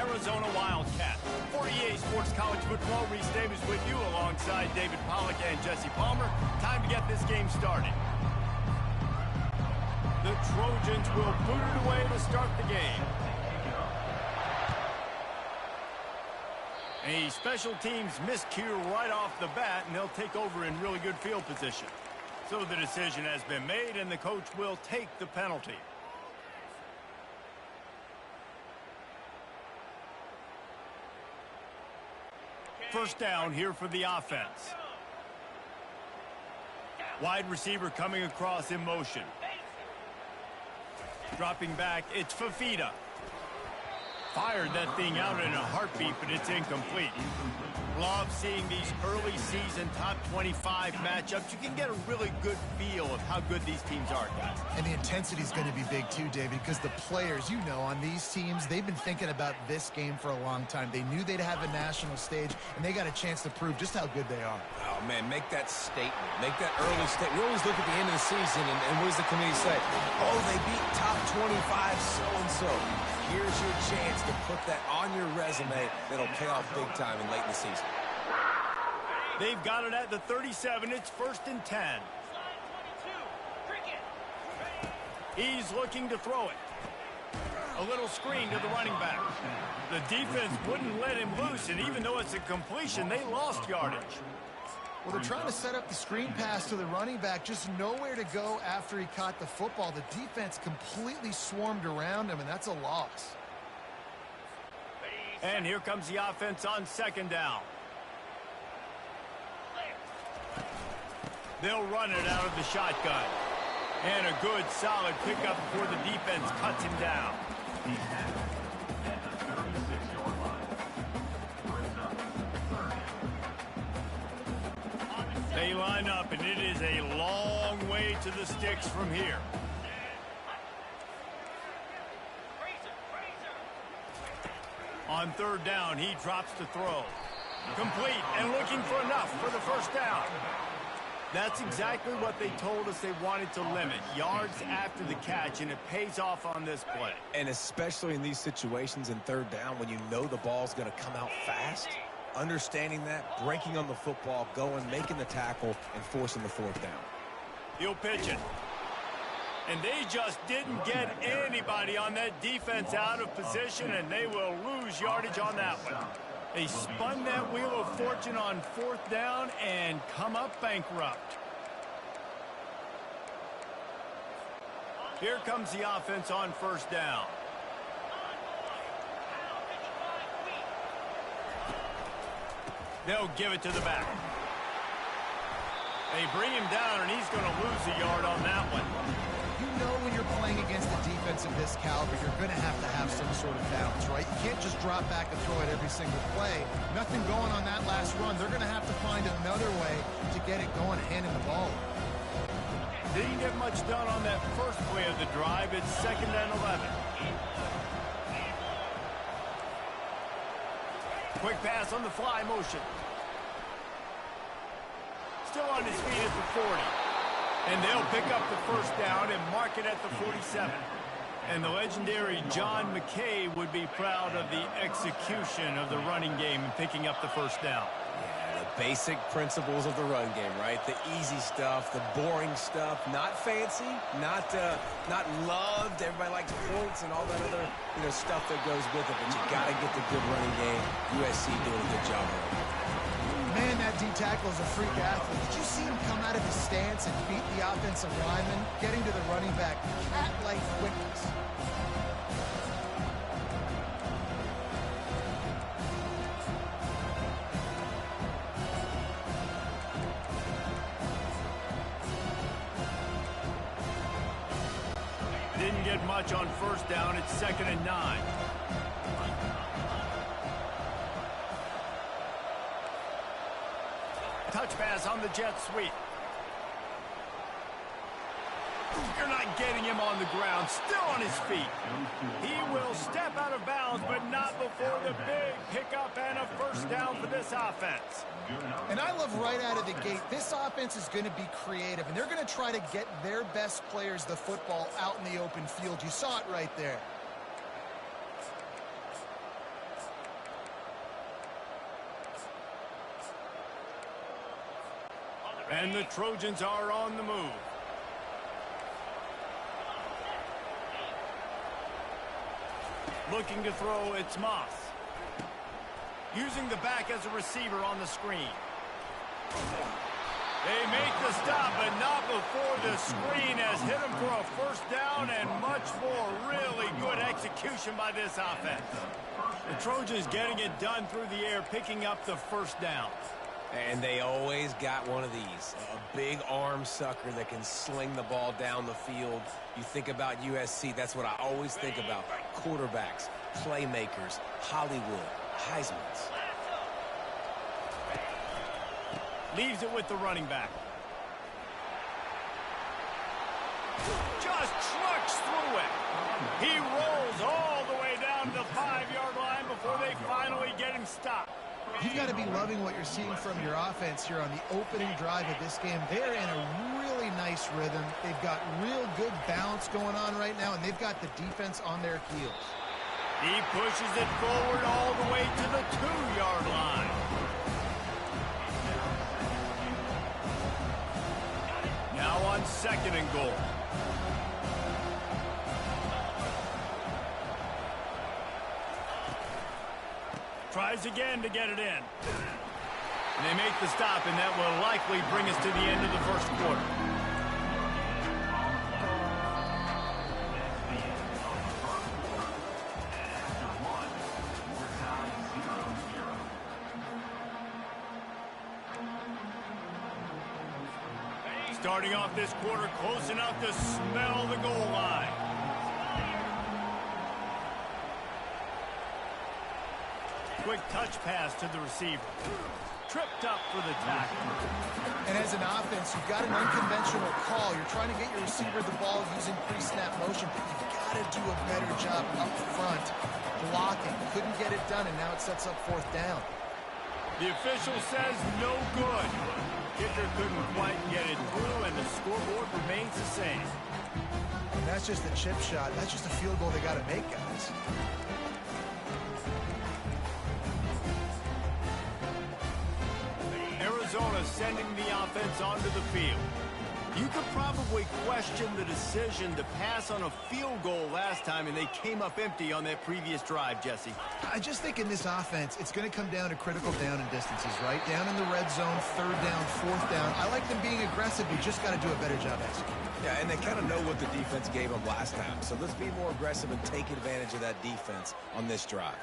Arizona Wildcats. For EA Sports College Football, Reese Davis with you alongside David Pollack and Jesse Palmer. Time to get this game started. The Trojans will boot it away to start the game. A special teams miscue right off the bat, and they'll take over in really good field position. So the decision has been made, and the coach will take the penalty. First down here for the offense. Wide receiver coming across in motion. Dropping back, it's Fafita. Fired that thing out in a heartbeat, but it's incomplete. Love seeing these early season top 25 matchups. You can get a really good feel of how good these teams are, guys. And the intensity is going to be big too, David, because the players, you know, on these teams, they've been thinking about this game for a long time. They knew they'd have a national stage, and they got a chance to prove just how good they are. Oh, man, make that statement. Make that early statement. We always look at the end of the season, and what does the committee say? Oh, they beat top 25 so-and-so. Here's your chance to put that on your resume that'll pay off big time in late in the season. They've got it at the 37. It's 1st and 10. He's looking to throw it. A little screen to the running back. The defense wouldn't let him loose, and even though it's a completion, they lost yardage. Well, they're trying to set up the screen pass to the running back, just nowhere to go after he caught the football. The defense completely swarmed around him, and that's a loss. And here comes the offense on 2nd down. They'll run it out of the shotgun. And a good, solid pickup before the defense cuts him down. They line up, and it is a long way to the sticks from here. On 3rd down, he drops to throw. Complete, and looking for enough for the 1st down. That's exactly what they told us they wanted to limit. Yards after the catch, and it pays off on this play. And especially in these situations in 3rd down when you know the ball's going to come out fast, understanding that, breaking on the football, going, making the tackle, and forcing the 4th down. He'll pitch it. And they just didn't get anybody on that defense out of position, and they will lose yardage on that one. They spun that wheel of fortune on 4th down and come up bankrupt. Here comes the offense on 1st down. They'll give it to the back. They bring him down, and he's going to lose a yard on that one. You know when you're playing against a defense of this caliber, you're going to have some sort of balance, right? You can't just drop back and throw it every single play. Nothing going on that last run. They're going to have to find another way to get it going and hand him the ball. Didn't get much done on that first play of the drive. It's 2nd and 11. Quick pass on the fly motion. Still on his feet at the 40. And they'll pick up the 1st down and mark it at the 47. And the legendary John McKay would be proud of the execution of the running game and picking up the 1st down. Yeah, the basic principles of the run game, right? The easy stuff, the boring stuff, not fancy, not loved. Everybody likes points and all that other stuff that goes with it. But you got to get the good running game. USC doing a good job of it. Man, that D-tackle is a freak athlete. Did you see him come out of his stance and beat the offensive lineman, getting to the running back, cat-like quickness? Didn't get much on 1st down. It's 2nd and 9. Touch pass on the jet sweep. You're not getting him on the ground, still on his feet. He will step out of bounds, but not before the big pickup and a 1st down for this offense. And I love right out of the gate, this offense is going to be creative, and they're going to try to get their best players the football out in the open field. You saw it right there. And the Trojans are on the move. Looking to throw, it's Moss. Using the back as a receiver on the screen. They make the stop, but not before the screen has hit them for a first down and much more. Really good execution by this offense. The Trojans getting it done through the air, picking up the first down. And they always got one of these, a big arm sucker that can sling the ball down the field. You think about USC, that's what I always think about. Quarterbacks, playmakers, Hollywood, Heismans. Leaves it with the running back. Just trucks through it. He rolls all the way down to the 5-yard line before they finally get him stopped. You've got to be loving what you're seeing from your offense here on the opening drive of this game. They're in a really nice rhythm. They've got real good balance going on right now, and they've got the defense on their heels. He pushes it forward all the way to the 2-yard line. Now on 2nd and goal. Tries again to get it in. And they make the stop, and that will likely bring us to the end of the first quarter. Starting off this quarter close enough to smell the goal line. Quick touch pass to the receiver. Tripped up for the tackle. And as an offense, you've got an unconventional call. You're trying to get your receiver the ball using pre-snap motion, but you've got to do a better job up front blocking. Couldn't get it done, and now it sets up 4th down. The official says no good. Kicker couldn't quite get it through, and the scoreboard remains the same. And that's just a chip shot. That's just a field goal they got to make, guys. Arizona sending the offense onto the field. You could probably question the decision to pass on a field goal last time, and they came up empty on that previous drive, Jesse. I just think in this offense, it's going to come down to critical down and distances, right? Down in the red zone, 3rd down, 4th down. I like them being aggressive. You just got to do a better job executing. Yeah, and they kind of know what the defense gave them last time. So let's be more aggressive and take advantage of that defense on this drive.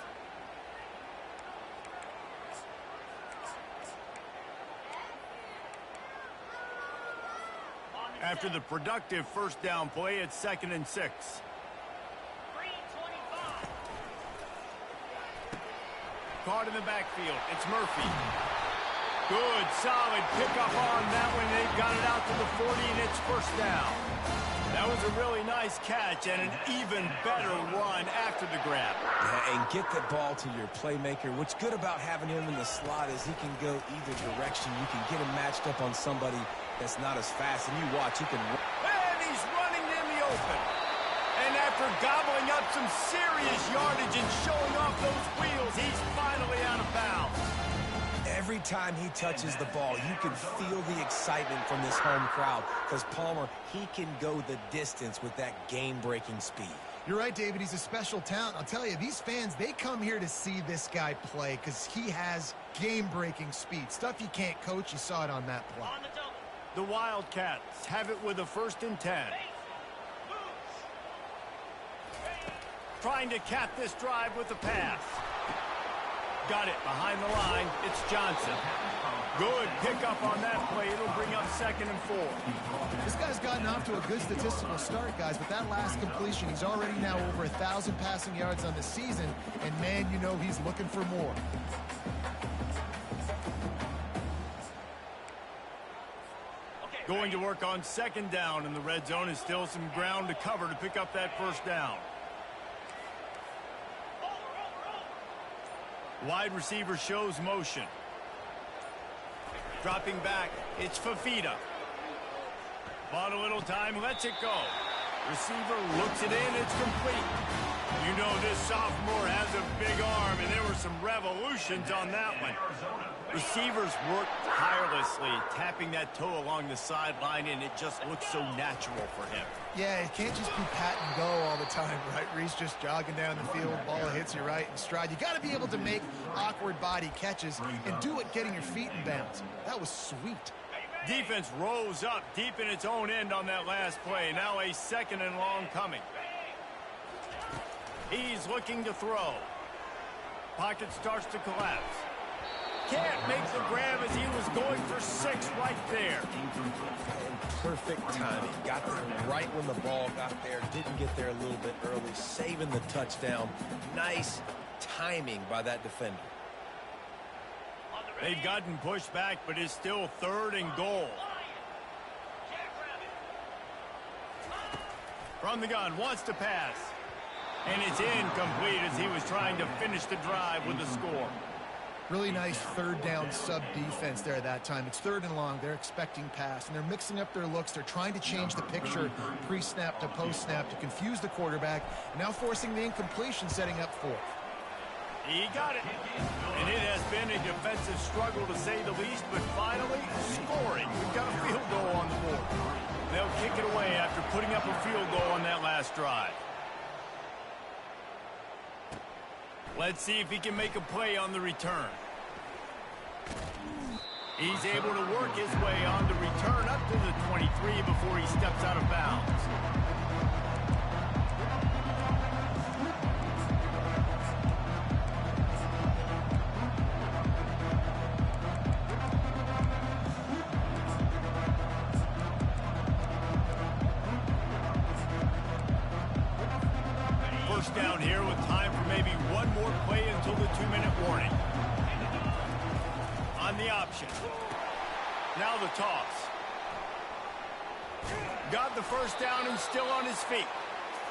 After the productive first down play, it's 2nd and 6. Caught in the backfield. It's Murphy. Good, solid pickup on that one. They've got it out to the 40, and it's 1st down. That was a really nice catch and an even better run after the grab. Yeah, and get the ball to your playmaker. What's good about having him in the slot is he can go either direction. You can get him matched up on somebody that's not as fast, and you watch, he can... And he's running in the open. And after gobbling up some serious yardage and showing off those wheels, he's finally out of bounds. Every time he touches the ball, you can feel the excitement from this home crowd because Palmer, he can go the distance with that game-breaking speed. You're right, David. He's a special talent. I'll tell you, these fans, they come here to see this guy play because he has game-breaking speed. Stuff you can't coach. You saw it on that play. The Wildcats have it with a 1st and 10. Trying to cap this drive with the pass. Got it behind the line. It's Johnson. Good pickup on that play. It'll bring up 2nd and 4. This guy's gotten off to a good statistical start, guys, but that last completion, he's already now over 1,000 passing yards on the season, and man, you know he's looking for more. Going to work on 2nd down in the red zone, and still some ground to cover to pick up that 1st down. Wide receiver shows motion. Dropping back, it's Fafita. Bought a little time, lets it go. Receiver looks it in, it's complete. You know, this sophomore has a big arm, and there were some revolutions on that one. Receivers work tirelessly, tapping that toe along the sideline, and it just looks so natural for him. Yeah, it can't just be pat and go all the time, right? Reese just jogging down the field, ball hits you right in stride. You got to be able to make awkward body catches and do it getting your feet in bounds. That was sweet. Defense rose up deep in its own end on that last play. Now a 2nd and long coming. He's looking to throw. Pocket starts to collapse. Can't make the grab as he was going for 6 right there. Perfect timing. Got there right when the ball got there. Didn't get there a little bit early. Saving the touchdown. Nice timing by that defender. They've gotten pushed back, but it's still 3rd and goal. From the gun, wants to pass. And it's incomplete as he was trying to finish the drive with the score. Really nice 3rd down sub defense there that time. It's 3rd and long. They're expecting pass, and they're mixing up their looks. They're trying to change the picture pre-snap to post-snap to confuse the quarterback, and now forcing the incompletion, setting up 4th. He got it. And it has been a defensive struggle to say the least, but finally scoring. We've got a field goal on the board. They'll kick it away after putting up a field goal on that last drive. Let's see if he can make a play on the return. He's able to work his way on the return up to the 23 before he steps out of bounds. First down here with time for maybe one more play until the 2-minute warning. On the option. Now the toss. Got the first down and still on his feet.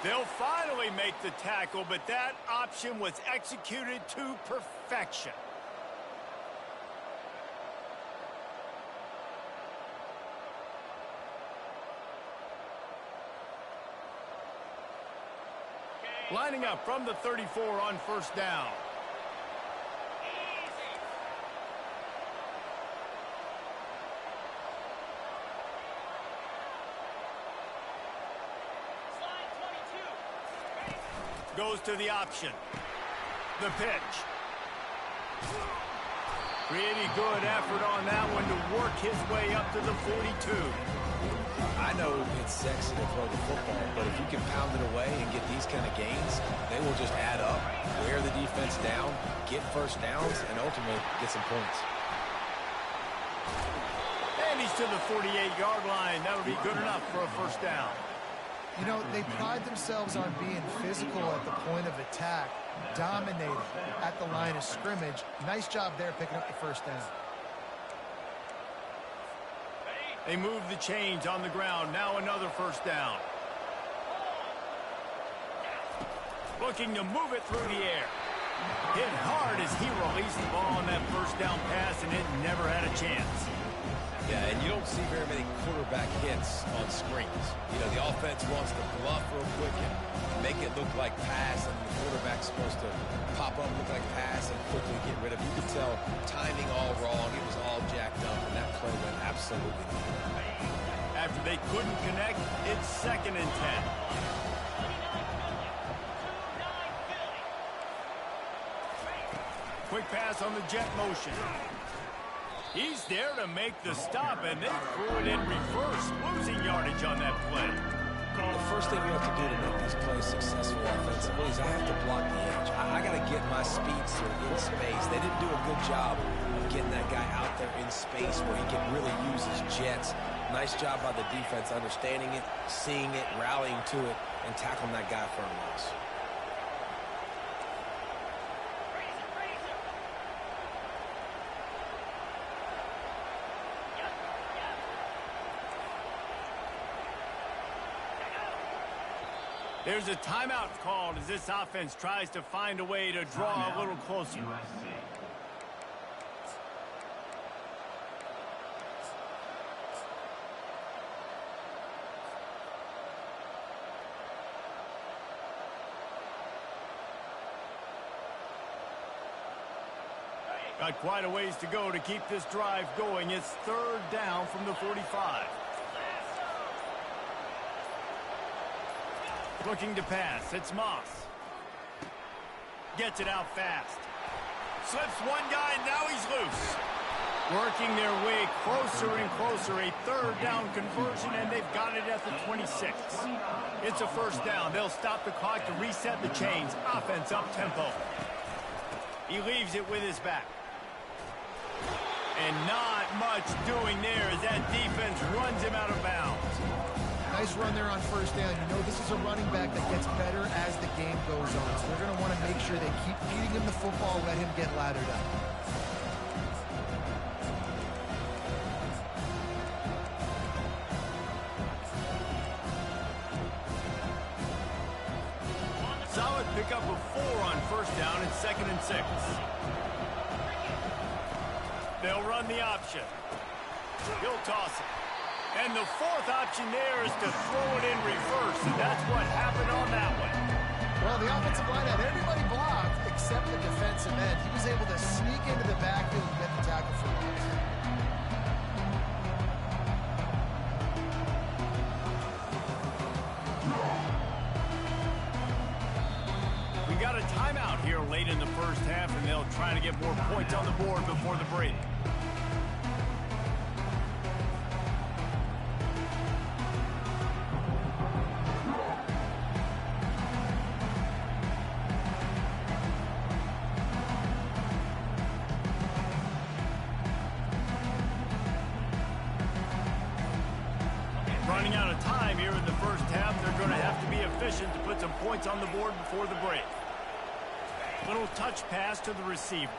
They'll finally make the tackle, but that option was executed to perfection. Lining up from the 34 on first down. Goes to the option. The pitch. Pretty good effort on that one to work his way up to the 42. I know it's sexy to throw the football, but if you can pound it away and get these kind of gains, they will just add up, wear the defense down, get first downs, and ultimately get some points. And he's to the 48-yard line. That'll be good enough for a first down. You know, they pride themselves on being physical at the point of attack, dominating at the line of scrimmage. Nice job there picking up the first down. They move the chains on the ground. Now another first down. Looking to move it through the air. Hit hard as he released the ball on that first down pass, and it never had a chance. Yeah, and you don't see very many quarterback hits on screens. You know, the offense wants to bluff real quick and make it look like pass, and the quarterback's supposed to pop up, look like pass, and quickly get rid of it. You could tell timing all wrong. It was all jacked up, and that play went absolutely nowhere. After they couldn't connect, it's 2nd and 10. Quick pass on the jet motion. He's there to make the stop, and they threw it in reverse, losing yardage on that play. The first thing you have to do to make these plays successful offensively is I have to block the edge. I got to get my speedster in space. They didn't do a good job of getting that guy out there in space where he can really use his jets. Nice job by the defense understanding it, seeing it, rallying to it, and tackling that guy for a loss. There's a timeout called as this offense tries to find a way to draw a little closer. Got quite a ways to go to keep this drive going. It's third down from the 45. Looking to pass. It's Moss. Gets it out fast. Slips one guy, and now he's loose. Working their way closer and closer. A third down conversion, and they've got it at the 26. It's a first down. They'll stop the clock to reset the chains. Offense up-tempo. He leaves it with his back. And not much doing there as that defense runs him out of bounds. Nice run there on first down. You know, this is a running back that gets better as the game goes on. So they're going to want to make sure they keep feeding him the football, let him get laddered up. Solid pickup of 4 on first down and 2nd and 6. They'll run the option. He'll toss it. And the fourth option there is to throw it in reverse, and that's what happened on that one. Well, the offensive line had everybody blocked except the defensive end. He was able to sneak into the backfield and get the tackle for loss. We got a timeout here late in the first half, and they'll try to get more points on the board before the break. Running out of time here in the first half, they're going to have to be efficient to put some points on the board before the break. Little touch pass to the receiver.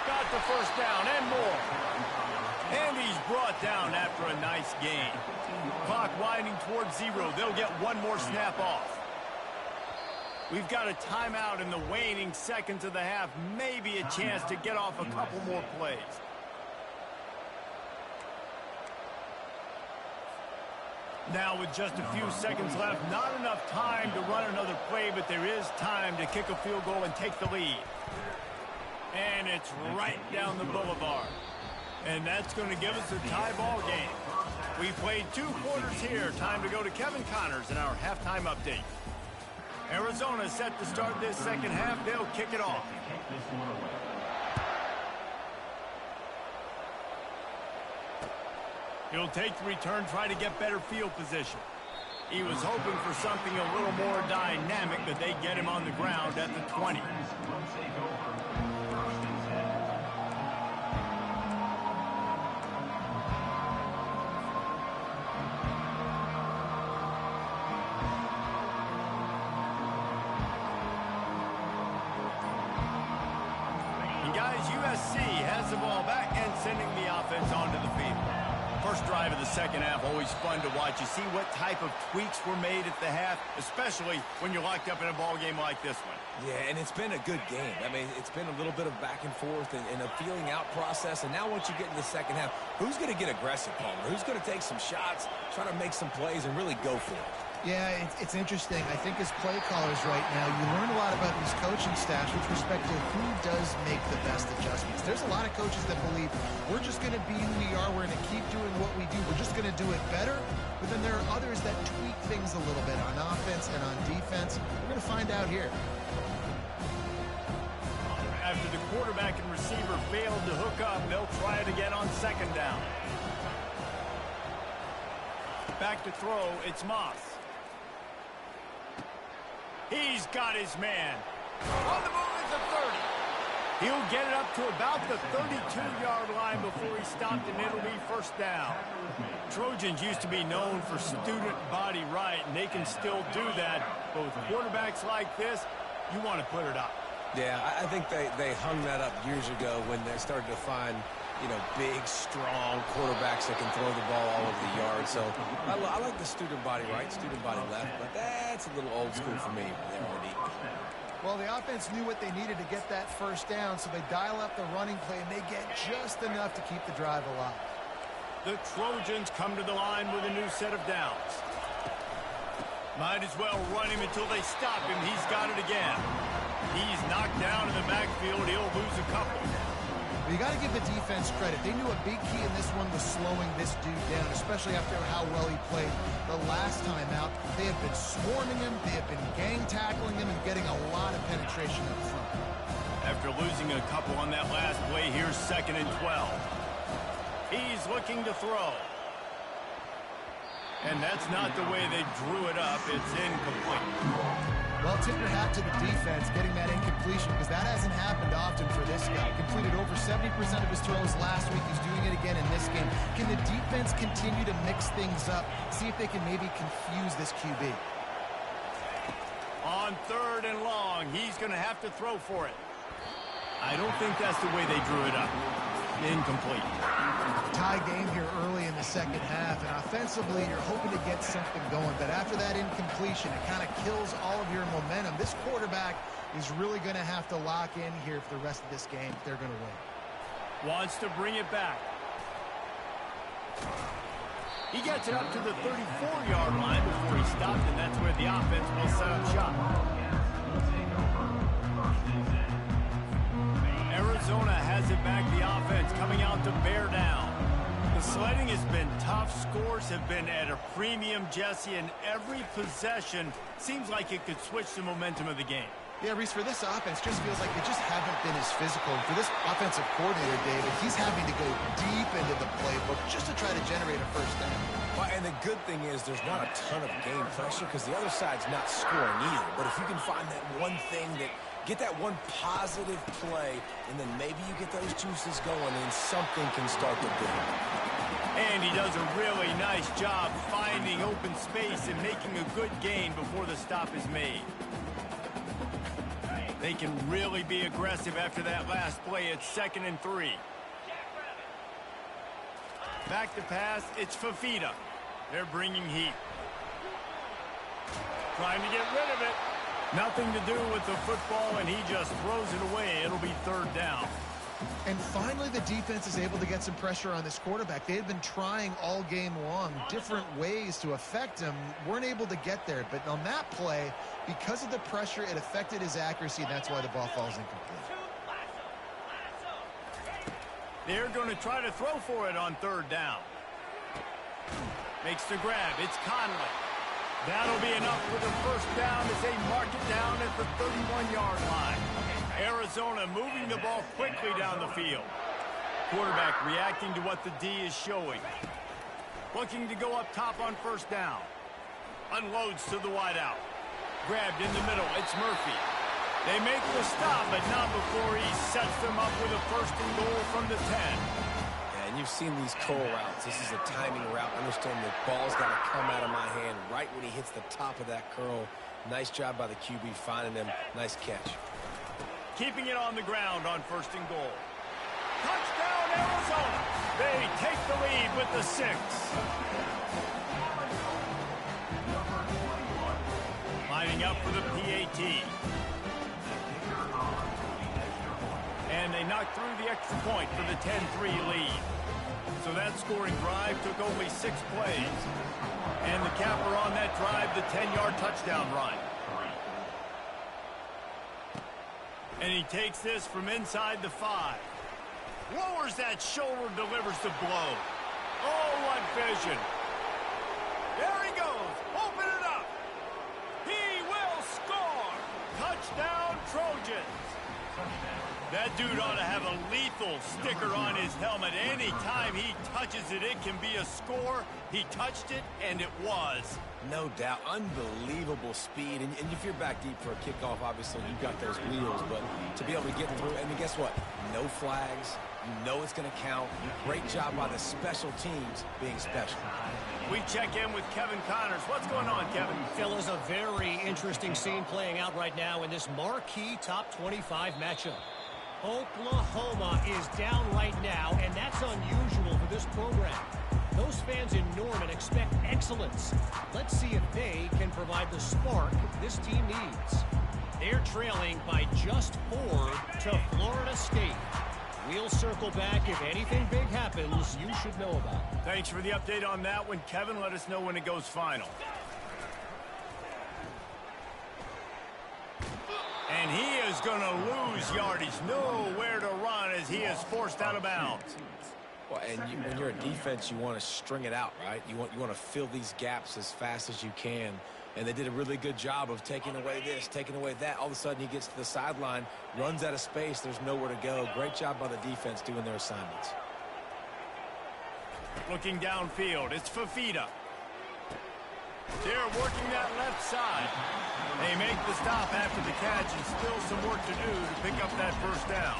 Got the first down and more. And he's brought down after a nice gain. Clock winding towards 0. They'll get one more snap off. We've got a timeout in the waning seconds of the half. Maybe a chance to get off a couple more plays. Now with just a few seconds left, not enough time to run another play, but there is time to kick a field goal and take the lead. And it's right down the boulevard. And that's going to give us a tie ball game. We played 2 quarters here. Time to go to Kevin Connors in our halftime update. Arizona set to start this second half. They'll kick it off. He'll take the return, try to get better field position. He was hoping for something a little more dynamic, but they get him on the ground at the 20. And guys, USC has the ball back and sending the offense onto the field. First drive of the second half, always fun to watch. You see what type of tweaks were made at the half, especially when you're locked up in a ball game like this one. Yeah, and it's been a good game. I mean, it's been a little bit of back and forth and a feeling out process. And now once you get in the second half, who's going to get aggressive, Palmer? Who's going to take some shots, try to make some plays, and really go for it? Yeah, it's interesting. I think as play callers right now, you learn a lot about these coaching staffs with respect to who does make the best adjustments. There's a lot of coaches that believe we're just going to be who we are. We're going to keep doing what we do. We're just going to do it better. But then there are others that tweak things a little bit on offense and on defense. We're going to find out here. After the quarterback and receiver failed to hook up, they'll try it again on second down. Back to throw, it's Moss. He's got his man. On the move at the 30. He'll get it up to about the 32-yard line before he stopped, and it'll be first down. Trojans used to be known for student body right, and they can still do that. But with quarterbacks like this, you want to put it up. Yeah, I think they hung that up years ago when they started to find, big, strong quarterbacks that can throw the ball all over the yard. So I like the student body right, student body left, but that's a little old school for me there, RD. Well, the offense knew what they needed to get that first down, so they dial up the running play, and they get just enough to keep the drive alive. The Trojans come to the line with a new set of downs. Might as well run him until they stop him. He's got it again. He's knocked down in the backfield. He'll lose a couple. Well, you got to give the defense credit. They knew a big key in this one was slowing this dude down, especially after how well he played the last time out. They have been swarming him. They have been gang tackling him and getting a lot of penetration up front. After losing a couple on that last play, here's 2nd and 12. He's looking to throw. And that's not the way they drew it up. It's incomplete. Well, tip your hat to the defense getting that incompletion because that hasn't happened often for this guy. Completed over 70% of his throws last week. He's doing it again in this game. Can the defense continue to mix things up? See if they can maybe confuse this QB. On 3rd and long, he's going to have to throw for it. I don't think that's the way they drew it up. Incomplete. Tie game here early in the second half, and offensively, you're hoping to get something going. But after that incompletion, it kind of kills all of your momentum. This quarterback is really going to have to lock in here for the rest of this game if they're going to win. Wants to bring it back. He gets it up to the 34-yard line before he stopped, and that's where the offense will set up shop. Arizona has it back, the offense coming out to bear down. The sledding has been tough. Scores have been at a premium, Jesse, and every possession seems like it could switch the momentum of the game. Yeah, Reese, for this offense, just feels like they just haven't been as physical. And for this offensive coordinator, David, he's having to go deep into the playbook just to try to generate a first down. Well, and the good thing is there's not a ton of game pressure because the other side's not scoring either. But if you can find that one thing that get that one positive play, and then maybe you get those juices going, and something can start to build. And he does a really nice job finding open space and making a good gain before the stop is made. They can really be aggressive after that last play. It's 2nd and 3. Back to pass. It's Fafita. They're bringing heat. Trying to get rid of it. Nothing to do with the football, and he just throws it away. It'll be 3rd down. And finally, the defense is able to get some pressure on this quarterback. They had been trying all game long different ways to affect him. Weren't able to get there. But on that play, because of the pressure, it affected his accuracy, and that's why the ball falls incomplete. They're going to try to throw for it on 3rd down. Makes the grab. It's Conley. That'll be enough for the first down as they mark it down at the 31-yard line. Arizona moving the ball quickly down the field. Quarterback reacting to what the D is showing. Looking to go up top on 1st down. Unloads to the wideout. Grabbed in the middle. It's Murphy. They make the stop, but not before he sets them up with a 1st and goal from the 10. And you've seen these curl routes. This is a timing route. Understand the ball's got to come out of my hand right when he hits the top of that curl. Nice job by the QB finding him. Nice catch. Keeping it on the ground on 1st and goal. Touchdown, Arizona. They take the lead with the 6. Lining up for the PAT. And they knocked through the extra point for the 10-3 lead. So that scoring drive took only 6 plays. And the capper on that drive, the 10-yard touchdown run. And he takes this from inside the 5. Lowers that shoulder, delivers the blow. Oh, what vision. There he goes. Open it up. He will score. Touchdown, Trojans. That dude ought to have a lethal sticker on his helmet. Anytime he touches it, it can be a score. He touched it, and it was. No doubt. Unbelievable speed. And if you're back deep for a kickoff, obviously you've got those wheels. But to be able to get through, and guess what? No flags. You know it's going to count. Great job by the special teams being special. We check in with Kevin Connors. What's going on, Kevin? Fellas, a very interesting scene playing out right now in this marquee top 25 matchup. Oklahoma is down right now, and that's unusual for this program. Those fans in Norman expect excellence. Let's see if they can provide the spark this team needs. They're trailing by just 4 to Florida State. We'll circle back if anything big happens you should know about. Thanks for the update on that one, Kevin. Let us know when it goes final. And he is He's going to lose yardage. Nowhere to run as he is forced out of bounds. Well, and when you're a defense, you want to string it out, right? You want to fill these gaps as fast as you can. And they did a really good job of taking away this, taking away that. All of a sudden, he gets to the sideline, runs out of space. There's nowhere to go. Great job by the defense doing their assignments. Looking downfield, it's Fafita. They're working that left side. They make the stop after the catch, and still some work to do to pick up that first down.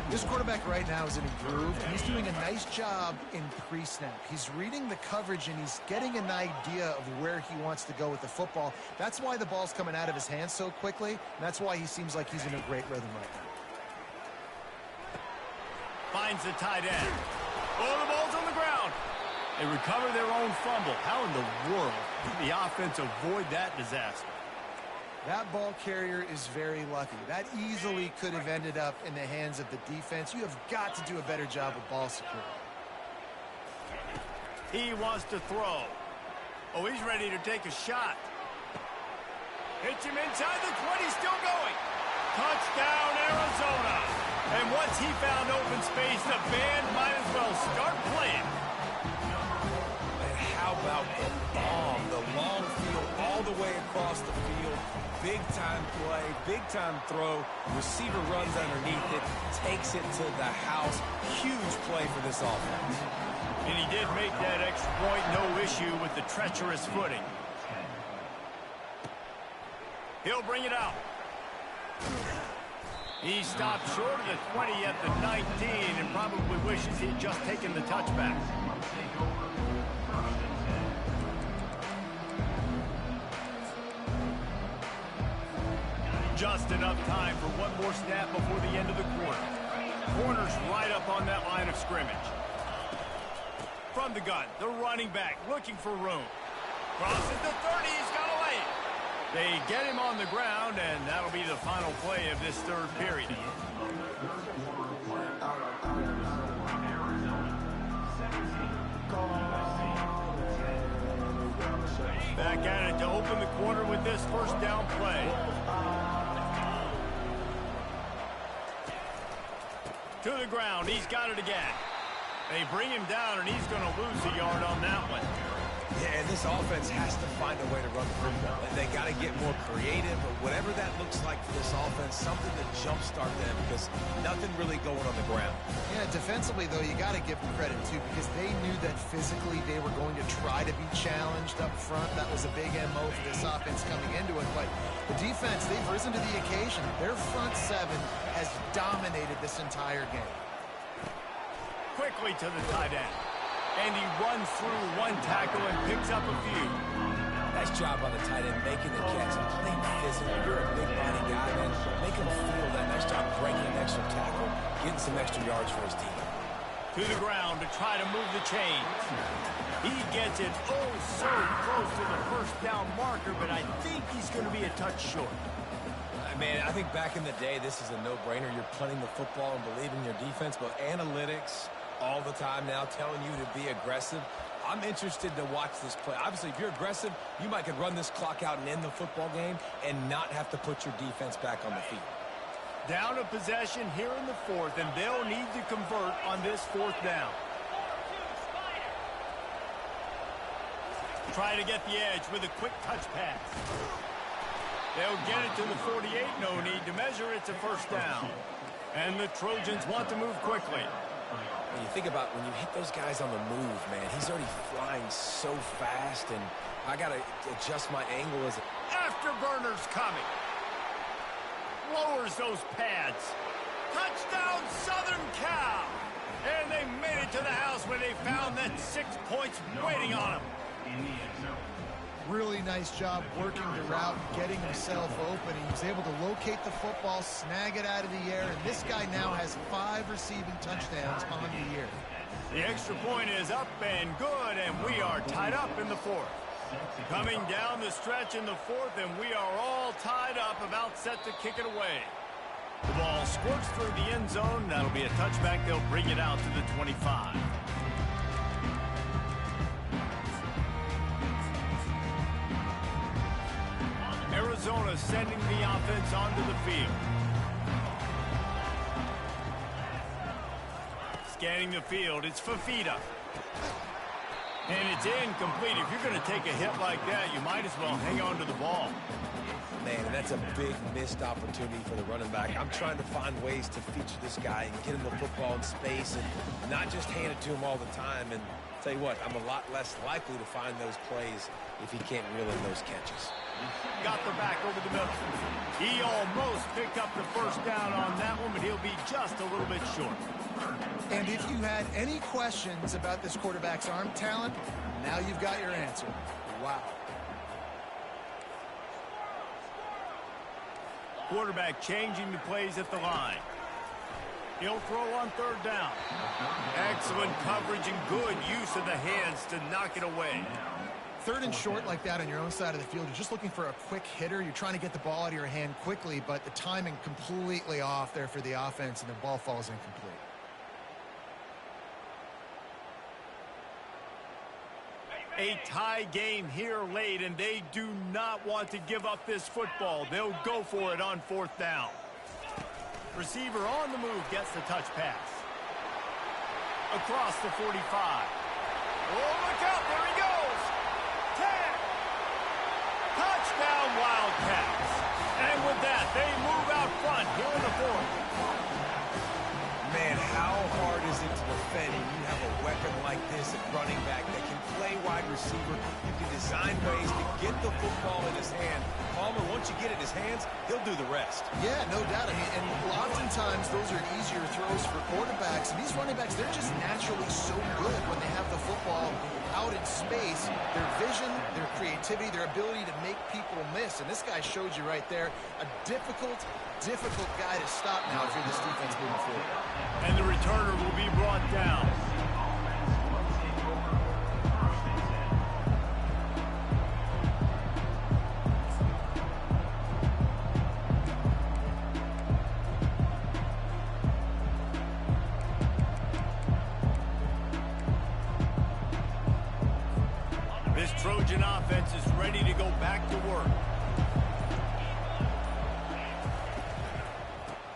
This quarterback right now is in a groove, and he's doing a nice job in pre-snap. He's reading the coverage, and he's getting an idea of where he wants to go with the football. That's why the ball's coming out of his hands so quickly, and that's why he seems like he's in a great rhythm right now. Finds the tight end. Oh, the ball's on the ground. They recover their own fumble. How in the world did the offense avoid that disaster? That ball carrier is very lucky. That easily could have ended up in the hands of the defense. You have got to do a better job of ball security. He wants to throw. Oh, he's ready to take a shot. Hits him inside the 20, still going. Touchdown, Arizona. And once he found open space, the band might as well start playing. And how about the bomb? The long field all the way across the field. Big-time play, big-time throw. Receiver runs underneath it, takes it to the house. Huge play for this offense. And he did make that extra point, no issue with the treacherous footing. He'll bring it out. He stopped short of the 20 at the 19 and probably wishes he'd just taken the touchback. Just enough time for one more snap before the end of the quarter. Corner's right up on that line of scrimmage. From the gun, the running back looking for room. Crosses the 30, he's got away. They get him on the ground, and that'll be the final play of this third period. Back at it to open the quarter with this first down play. To the ground, he's got it again. They bring him down, and he's going to lose a yard on that one. Yeah, and this offense has to find a way to run the football. And they got to get more creative, or whatever that looks like for this offense, something to jumpstart them, because nothing really going on the ground. Yeah, defensively, though, you got to give them credit, too, because they knew that physically they were going to try to be challenged up front. That was a big MO for this offense coming into it. But the defense, they've risen to the occasion. Their front seven has dominated this entire game. Quickly to the tight end. And he runs through one tackle and picks up a few. Nice job on the tight end making the catch and playing physical. You're a big body guy, man. Make him feel that. Nice job breaking an extra tackle, getting some extra yards for his team. To the ground to try to move the chains. He gets it oh so close to the first down marker, but I think he's going to be a touch short. Man, I think back in the day, this is a no-brainer. You're punting the football and believing your defense, but analytics all the time now telling you to be aggressive. I'm interested to watch this play. Obviously, if you're aggressive, you might could run this clock out and end the football game and not have to put your defense back on the field. Down a possession here in the fourth, and they'll need to convert on this fourth down. Try to get the edge with a quick touch pass. They'll get it to the 48, no need to measure, it's a first down. And the Trojans want to move quickly. When you think about when you hit those guys on the move, man, he's already flying so fast, and I got to adjust my angle as Afterburner's coming. Lowers those pads. Touchdown, Southern Cal. And they made it to the house when they found that 6 points waiting on them. Really nice job working the route, getting himself open. He was able to locate the football, snag it out of the air, and this guy now has 5 receiving touchdowns on the year. The extra point is up and good, and we are tied up in the fourth. Coming down the stretch in the fourth, and we are all tied up, about set to kick it away. The ball squirts through the end zone. That'll be a touchback. They'll bring it out to the 25. Arizona sending the offense onto the field. Scanning the field, it's Fafita. And it's incomplete. If you're going to take a hit like that, you might as well hang on to the ball. Man, and that's a big missed opportunity for the running back. I'm trying to find ways to feature this guy and get him the football in space and not just hand it to him all the time. And tell you what, I'm a lot less likely to find those plays if he can't reel in those catches. Got the back over the middle. He almost picked up the first down on that one, but he'll be just a little bit short. And if you had any questions about this quarterback's arm talent, now you've got your answer. Wow. Quarterback changing the plays at the line. He'll throw on third down. Excellent coverage and good use of the hands to knock it away. Third and short like that on your own side of the field, you're just looking for a quick hitter. You're trying to get the ball out of your hand quickly, but the timing completely off there for the offense, and the ball falls incomplete. A tie game here late, and they do not want to give up this football. They'll go for it on fourth down. Receiver on the move gets the touch pass. Across the 45. Oh, look out, there he goes. 10. Touchdown Wildcats. And with that, they move out front here in the fourth. Man, how hard is it to defend when you have a weapon like this at running back that can play wide receiver? You can design ways to get the football in his hand. Palmer, once you get it in his hands, he'll do the rest. Yeah, no doubt. I mean, and oftentimes those are easier throws for quarterbacks. And these running backs, they're just naturally so good when they have the football out in space. Their vision, their creativity, their ability to make people miss. And this guy showed you right there, a difficult guy to stop now if you're this defense moving forward. And the returner will be brought down. This Trojan offense is ready to go back to work.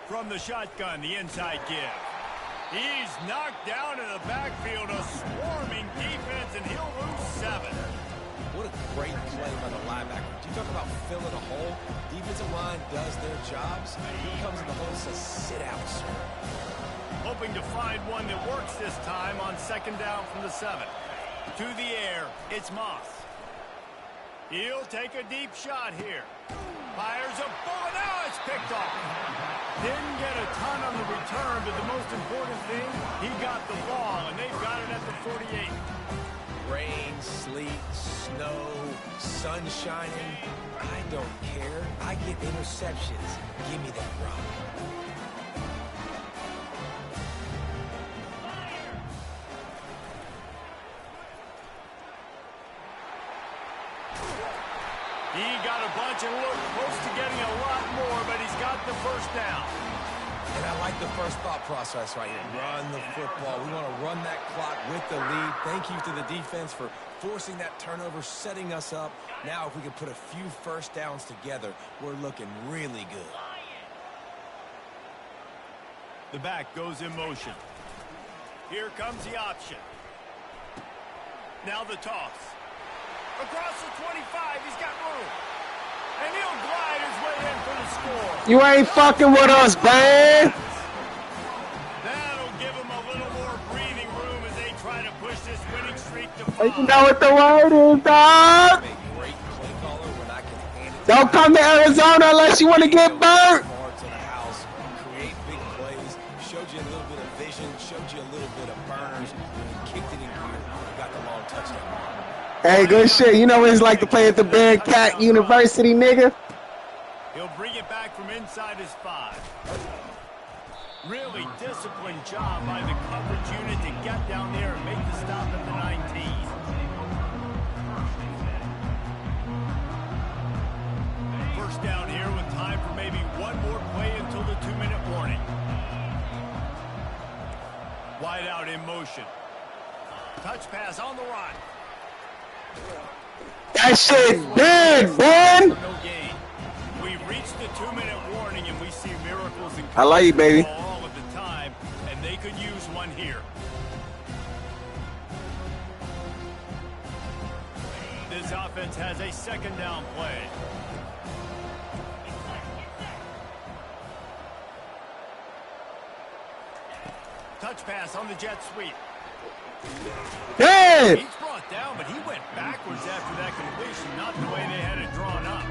From the shotgun, the inside give. He's knocked down in the backfield, a swarming defense, and he'll lose 7. What a great play by the linebacker. You talk about filling a hole. Defensive line does their jobs. He comes in the hole and says, sit out, sir. Hoping to find one that works this time on second down from the 7. To the air, it's Moss. He'll take a deep shot here. Fires a bullet. Now it's picked off. Didn't get a ton on the return, but the most important thing, he got the ball, and they've got it at the 48. Rain, sleet, snow, sun shining. I don't care. I get interceptions. Give me that rock. He got a bunch and looked close to getting a lot more, but he's got the first down. And I like the first thought process right here. Run the football. We want to run that clock with the lead. Thank you to the defense for forcing that turnover, setting us up. Now if we can put a few first downs together, we're looking really good. The back goes in motion. Here comes the option. Now the toss. Across the 25, he's got room. And he'll glide his way in for the score. You ain't fucking with us, man. That'll give him a little more breathing room as they try to push this winning streak to 5. You know what the word is, dog. Don't come to Arizona unless you want to get burnt. Create big plays. Showed you a little bit of vision. Showed you a little bit of burners. Kicked it in gear. Got the long touchdown. Hey, good shit. You know what it's like to play at the Bearcat University, nigga? He'll bring it back from inside his 5. Really disciplined job by the coverage unit to get down there and make the stop at the 19. First down here with time for maybe one more play until the 2-minute warning. Wide out in motion. Touch pass on the run. That shit big, man. No gain. We've reached the 2-minute warning, and we see miracles in I like you, baby. all of the time, and they could use one here. touch pass on the jet sweep. Yeah. He's brought down, but he went backwards after that completion, not the way they had it drawn up.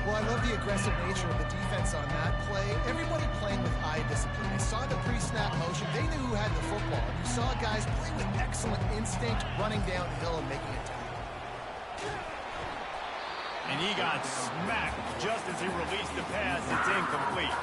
Well, I love the aggressive nature of the defense on that play. Everybody playing with eye discipline. They saw the pre-snap motion. They knew who had the football. You saw guys play with excellent instinct, running downhill and making a tackle. And he got smacked just as he released the pass. It's incomplete.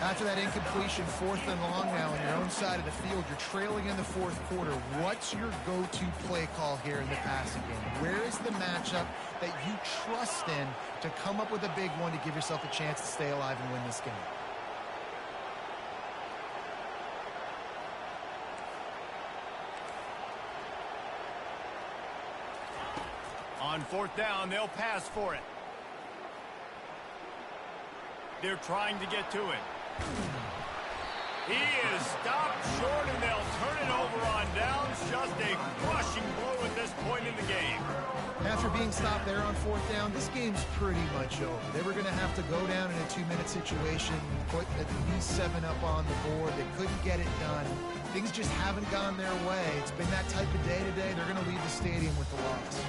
After that incompletion, 4th and long now on your own side of the field, you're trailing in the 4th quarter. What's your go-to play call here in the passing game? Where is the matchup that you trust in to come up with a big one to give yourself a chance to stay alive and win this game? On 4th down, they'll pass for it. They're trying to get to it. He is stopped short, and they'll turn it over on downs. Just a crushing blow at this point in the game. After being stopped there on 4th down, this game's pretty much over. They were going to have to go down in a 2-minute situation, put at least 7 up on the board. They couldn't get it done. Things just haven't gone their way. It's been that type of day today. They're going to leave the stadium with the loss.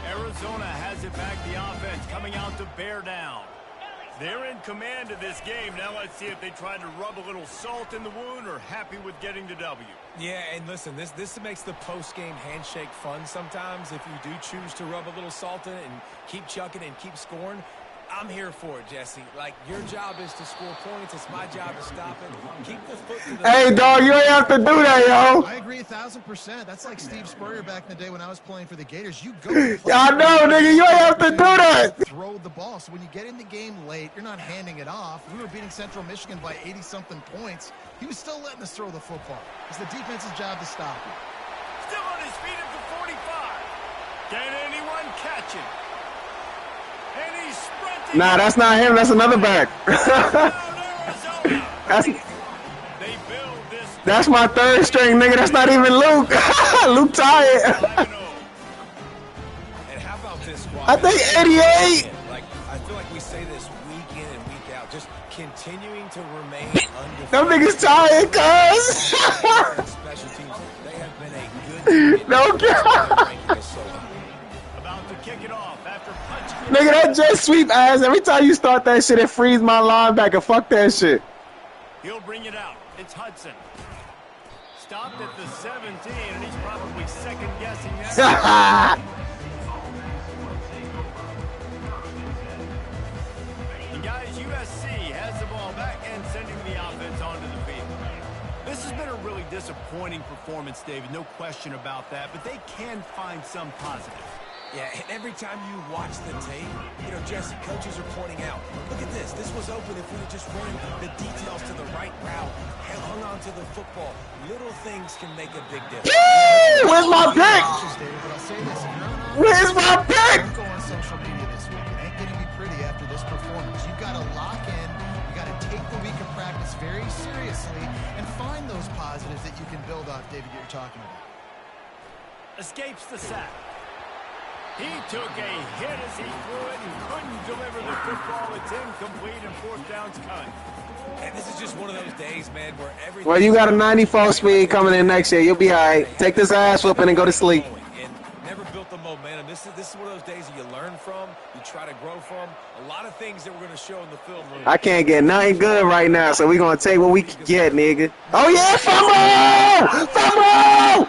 Arizona has it back, the offense coming out to bear down. They're in command of this game. Now let's see if they try to rub a little salt in the wound or happy with getting the W. Yeah, and listen, this makes the post-game handshake fun sometimes. If you do choose to rub a little salt in it and keep chucking and keep scoring, I'm here for it, Jesse. Like, your job is to score points. It's my job to stop it. Keep the foot to the... Hey, dog, you ain't have to do that, yo. I agree 1,000%. That's like Steve Spurrier back in the day when I was playing for the Gators. You go. I know, nigga. You ain't have to do that. Throw the ball. So when you get in the game late, you're not handing it off. We were beating Central Michigan by 80-something points. He was still letting us throw the football. It's the defense's job to stop him. Still on his feet at the 45. Can anyone catch him? And he's sprinting. Nah, that's not him. That's another back. That's my 3rd string, nigga. That's not even Luke. Luke tired. And how about this squad? I think 88. Like, I feel like we say this week in and week out, just continuing to remain undefeated. Them niggas tired, cuz. Special teams, they have been a good No cap. About to kick it off after punching it. Nigga, that jet sweep ass. Every time you start that shit, it frees my linebacker. Fuck that shit. He'll bring it out. It's Hudson. Stopped at the 17, and he's probably second-guessing that. And guys, USC has the ball back and sending the offense onto the field. This has been a really disappointing performance, David. No question about that, but they can find some positive. Yeah, and every time you watch the tape, you know, Jesse, coaches are pointing out, look at this. This was open if we had just run the details to the right route, hung on to the football. Little things can make a big difference. Where's my pick? Where's my pick? Go on social media this week. It ain't going to be pretty after this performance. You've got to lock in. You've got to take the week of practice very seriously and find those positives that you can build off, David, that you're talking about. Escapes the sack. He took a hit as he threw it and couldn't deliver the football. It's incomplete and 4th down's cut. And this is just one of those days, man, where everything... Well, you got a 94 speed coming in next year. You'll be all right. Take this ass whooping and go to sleep. And never built the momentum. This is one of those days that you learn from, you try to grow from. A lot of things that we're going to show in the film room. I can't get nothing good right now, so we're going to take what we can get, nigga. Oh, yeah, fumble! Fumble!